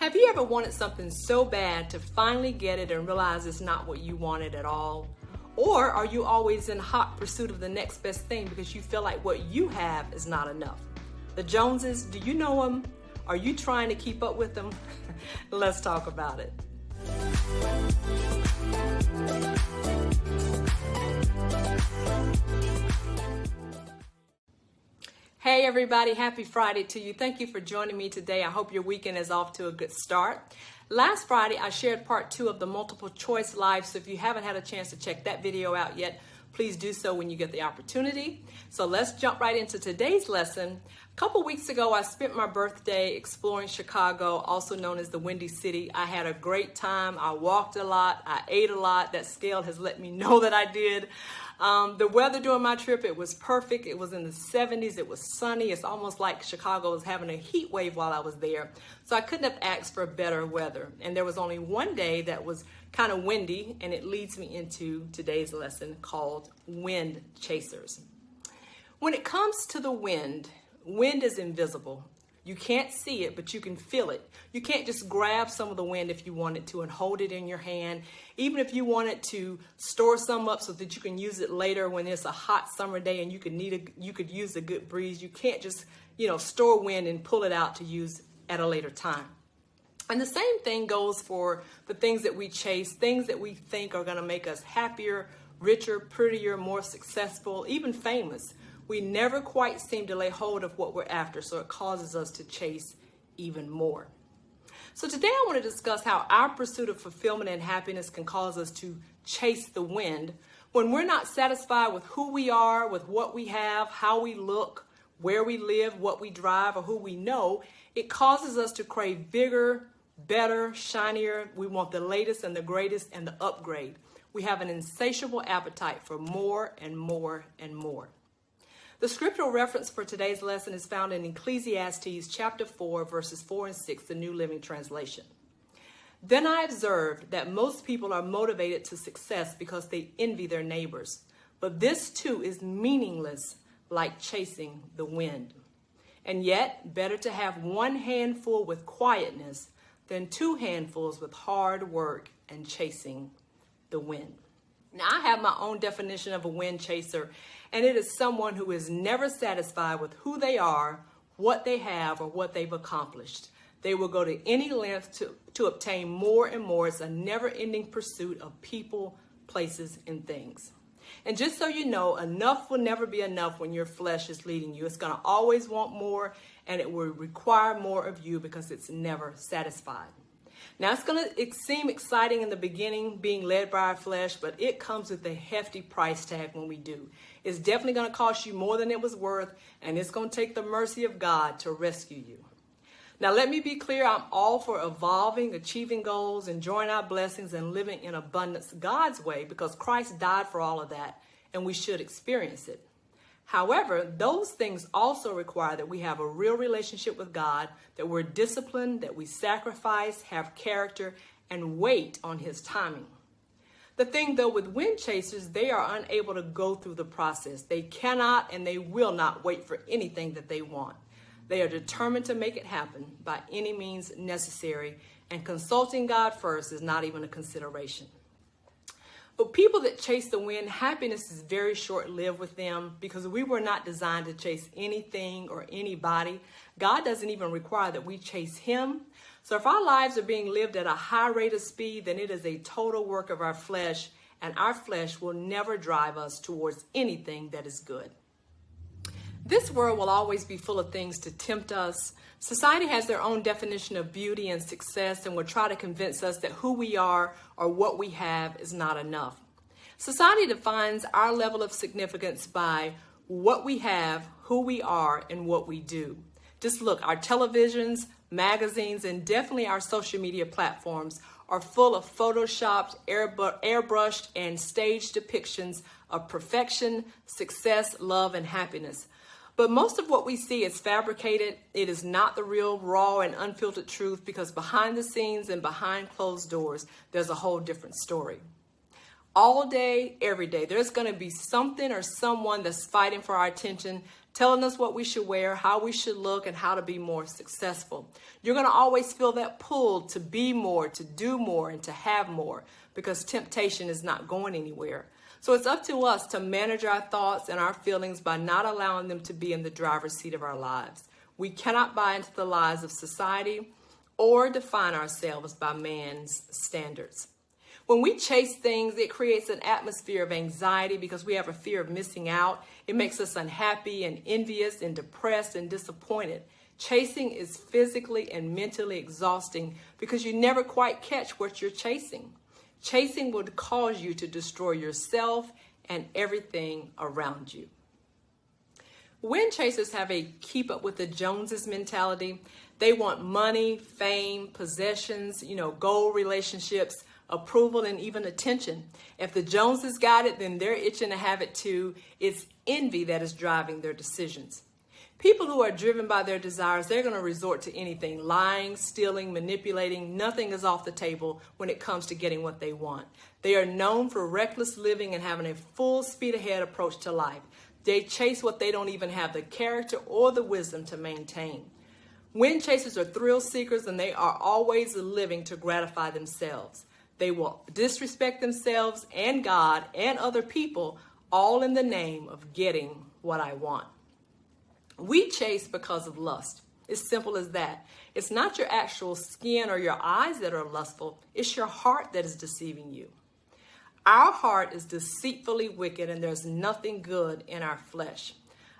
Have you ever wanted something so bad to finally get it and realize it's not what you wanted at all? Or are you always in hot pursuit of the next best thing because you feel like what you have is not enough? The Joneses, do you know them? Are you trying to keep up with them? Let's talk about it. Hey everybody, happy Friday to you. Thank you for joining me today. I hope your weekend is off to a good start. Last Friday, I shared part 2 of the multiple choice life. So if you haven't had a chance to check that video out yet, please do so when you get the opportunity. So let's jump right into today's lesson. A couple weeks ago, I spent my birthday exploring Chicago, also known as the Windy City. I had a great time. I walked a lot. I ate a lot. That scale has let me know that I did. The weather during my trip, it was perfect. It was in the 70s. It was sunny. It's almost like Chicago was having a heat wave while I was there. So I couldn't have asked for better weather. And there was only one day that was kind of windy, and it leads me into today's lesson called Wind Chasers. When it comes to the wind is invisible. You can't see it, but you can feel it. You can't just grab some of the wind if you wanted to and hold it in your hand. Even if you wanted to store some up so that you can use it later when it's a hot summer day and you could use a good breeze. You can't just, store wind and pull it out to use at a later time. And the same thing goes for the things that we chase, things that we think are going to make us happier, richer, prettier, more successful, even famous. We never quite seem to lay hold of what we're after, so it causes us to chase even more. So today I want to discuss how our pursuit of fulfillment and happiness can cause us to chase the wind when we're not satisfied with who we are, with what we have, how we look, where we live, what we drive, or who we know. It causes us to crave bigger, better, shinier. We want the latest and the greatest and the upgrade. We have an insatiable appetite for more and more and more. The scriptural reference for today's lesson is found in Ecclesiastes chapter 4, verses 4 and 6, the New Living Translation. Then I observed that most people are motivated to success because they envy their neighbors. But this too is meaningless, like chasing the wind. And yet, better to have one handful with quietness than 2 handfuls with hard work and chasing the wind. Now, I have my own definition of a wind chaser, and it is someone who is never satisfied with who they are, what they have, or what they've accomplished. They will go to any length to obtain more and more. It's a never-ending pursuit of people, places, and things. And just so you know, enough will never be enough when your flesh is leading you. It's going to always want more, and it will require more of you because it's never satisfied. Now, it's going to seem exciting in the beginning, being led by our flesh, but it comes with a hefty price tag when we do. It's definitely going to cost you more than it was worth, and it's going to take the mercy of God to rescue you. Now, let me be clear. I'm all for evolving, achieving goals, enjoying our blessings, and living in abundance God's way because Christ died for all of that, and we should experience it. However, those things also require that we have a real relationship with God, that we're disciplined, that we sacrifice, have character, and wait on His timing. The thing, though, with wind chasers, they are unable to go through the process. They cannot and they will not wait for anything that they want. They are determined to make it happen by any means necessary, and consulting God first is not even a consideration. But people that chase the wind, happiness is very short-lived with them because we were not designed to chase anything or anybody. God doesn't even require that we chase Him. So if our lives are being lived at a high rate of speed, then it is a total work of our flesh, and our flesh will never drive us towards anything that is good. This world will always be full of things to tempt us. Society has their own definition of beauty and success and will try to convince us that who we are or what we have is not enough. Society defines our level of significance by what we have, who we are, and what we do. Just look, our televisions, magazines, and definitely our social media platforms are full of photoshopped, airbrushed, and staged depictions of perfection, success, love, and happiness. But most of what we see is fabricated. It is not the real, raw, and unfiltered truth because behind the scenes and behind closed doors, there's a whole different story. All day, every day, there's going to be something or someone that's fighting for our attention, telling us what we should wear, how we should look, and how to be more successful. You're going to always feel that pull to be more, to do more, and to have more, because temptation is not going anywhere. So it's up to us to manage our thoughts and our feelings by not allowing them to be in the driver's seat of our lives. We cannot buy into the lies of society or define ourselves by man's standards. When we chase things, it creates an atmosphere of anxiety because we have a fear of missing out. It makes us unhappy and envious and depressed and disappointed. Chasing is physically and mentally exhausting because you never quite catch what you're chasing. Chasing would cause you to destroy yourself and everything around you. Wind chasers have a keep up with the Joneses mentality. They want money, fame, possessions, gold relationships, approval, and even attention. If the Joneses got it, then they're itching to have it too. It's envy that is driving their decisions. People who are driven by their desires, they're going to resort to anything: lying, stealing, manipulating. Nothing is off the table when it comes to getting what they want. They are known for reckless living and having a full speed ahead approach to life. They chase what they don't even have the character or the wisdom to maintain. Wind chasers are thrill seekers, and they are always living to gratify themselves. They will disrespect themselves and God and other people, all in the name of getting what I want. We chase because of lust. It's simple as that. It's not your actual skin or your eyes that are lustful. It's your heart that is deceiving you. Our heart is deceitfully wicked, and there's nothing good in our flesh.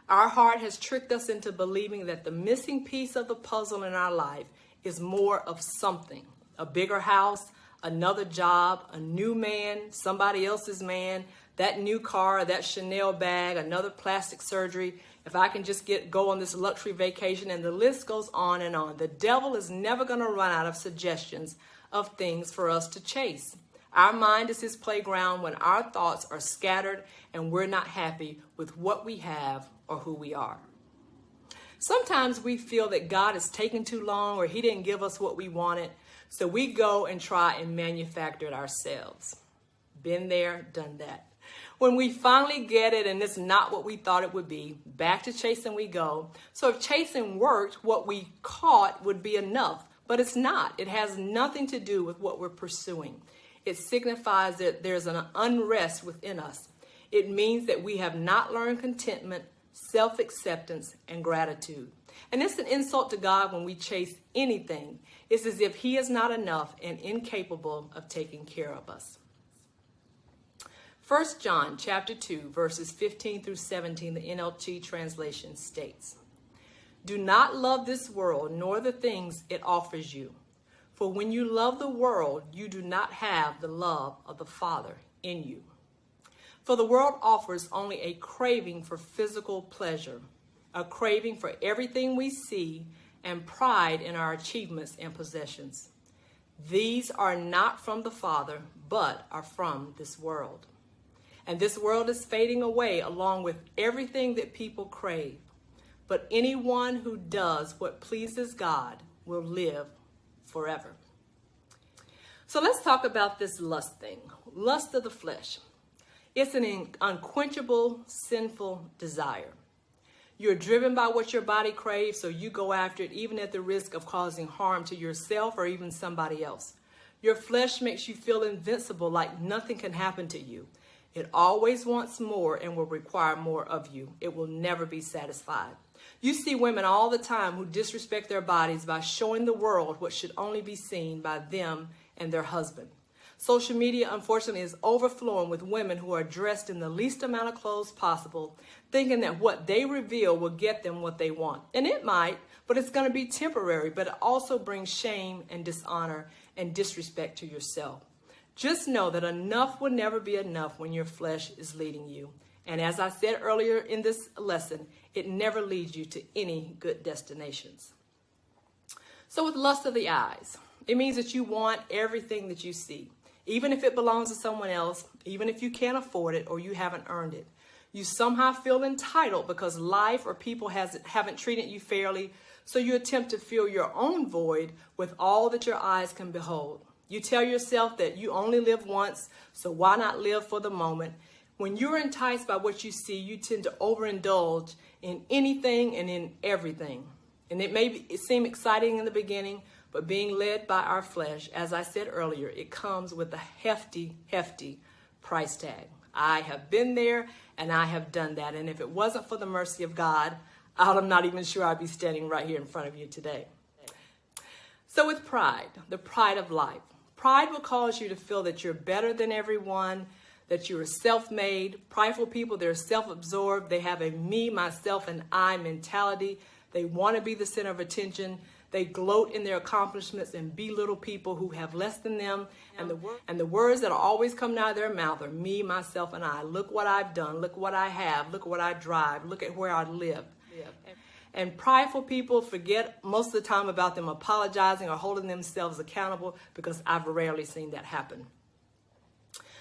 Our heart has tricked us into believing that the missing piece of the puzzle in our life is more of something: a bigger house, another job, a new man, somebody else's man, that new car, that Chanel bag, another plastic surgery. If I can just go on this luxury vacation, and the list goes on and on. The devil is never going to run out of suggestions of things for us to chase. Our mind is his playground when our thoughts are scattered and we're not happy with what we have or who we are. Sometimes we feel that God is taking too long, or he didn't give us what we wanted, so we go and try and manufacture it ourselves. Been there, done that. When we finally get it and it's not what we thought it would be, back to chasing we go. So if chasing worked, what we caught would be enough, but it's not. It has nothing to do with what we're pursuing. It signifies that there's an unrest within us. It means that we have not learned contentment, self-acceptance, and gratitude. And it's an insult to God when we chase anything. It's as if he is not enough and incapable of taking care of us. 1 John chapter 2, verses 15 through 17, the NLT translation states, "Do not love this world, nor the things it offers you. For when you love the world, you do not have the love of the Father in you. For the world offers only a craving for physical pleasure, a craving for everything we see, and pride in our achievements and possessions. These are not from the Father, but are from this world. And this world is fading away along with everything that people crave. But anyone who does what pleases God will live forever." So let's talk about this lust thing. Lust of the flesh. It's an unquenchable, sinful desire. You're driven by what your body craves, so you go after it even at the risk of causing harm to yourself or even somebody else. Your flesh makes you feel invincible, like nothing can happen to you. It always wants more and will require more of you. It will never be satisfied. You see women all the time who disrespect their bodies by showing the world what should only be seen by them and their husband. Social media, unfortunately, is overflowing with women who are dressed in the least amount of clothes possible, thinking that what they reveal will get them what they want. And it might, but it's going to be temporary, but it also brings shame and dishonor and disrespect to yourself. Just know that enough will never be enough when your flesh is leading you. And as I said earlier in this lesson, it never leads you to any good destinations. So with lust of the eyes, it means that you want everything that you see, even if it belongs to someone else, even if you can't afford it or you haven't earned it. You somehow feel entitled because life or people haven't treated you fairly, so you attempt to fill your own void with all that your eyes can behold. You tell yourself that you only live once, so why not live for the moment? When you're enticed by what you see, you tend to overindulge in anything and in everything. And it seem exciting in the beginning, but being led by our flesh, as I said earlier, it comes with a hefty, hefty price tag. I have been there and I have done that. And if it wasn't for the mercy of God, I'm not even sure I'd be standing right here in front of you today. So with pride, the pride of life, pride will cause you to feel that you're better than everyone, that you are self-made. Prideful people, they're self-absorbed. They have a me, myself, and I mentality. They want to be the center of attention. They gloat in their accomplishments and belittle people who have less than them. And the words that are always coming out of their mouth are me, myself, and I. Look what I've done. Look what I have. Look what I drive. Look at where I live. And prideful people forget most of the time about them apologizing or holding themselves accountable, because I've rarely seen that happen.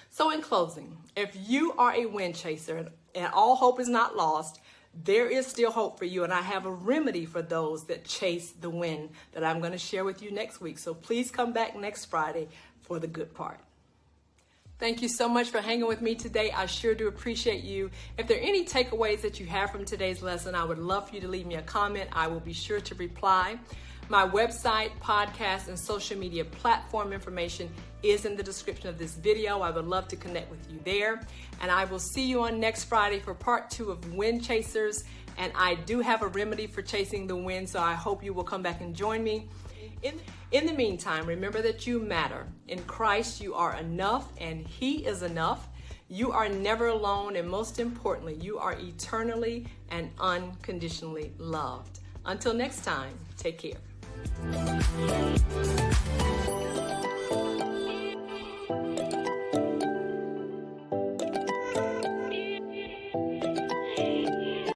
So in closing, if you are a wind chaser and all hope is not lost, there is still hope for you, and I have a remedy for those that chase the wind that I'm going to share with you next week. So please come back next Friday for the good part. Thank you so much for hanging with me today. I sure do appreciate you. If there are any takeaways that you have from today's lesson, I would love for you to leave me a comment. I will be sure to reply. My website, podcast, and social media platform information is in the description of this video. I would love to connect with you there. And I will see you on next Friday for part 2 of Wind Chasers. And I do have a remedy for chasing the wind, so I hope you will come back and join me. In the meantime, remember that you matter. In Christ, you are enough, and He is enough. You are never alone, and most importantly, you are eternally and unconditionally loved. Until next time, take care.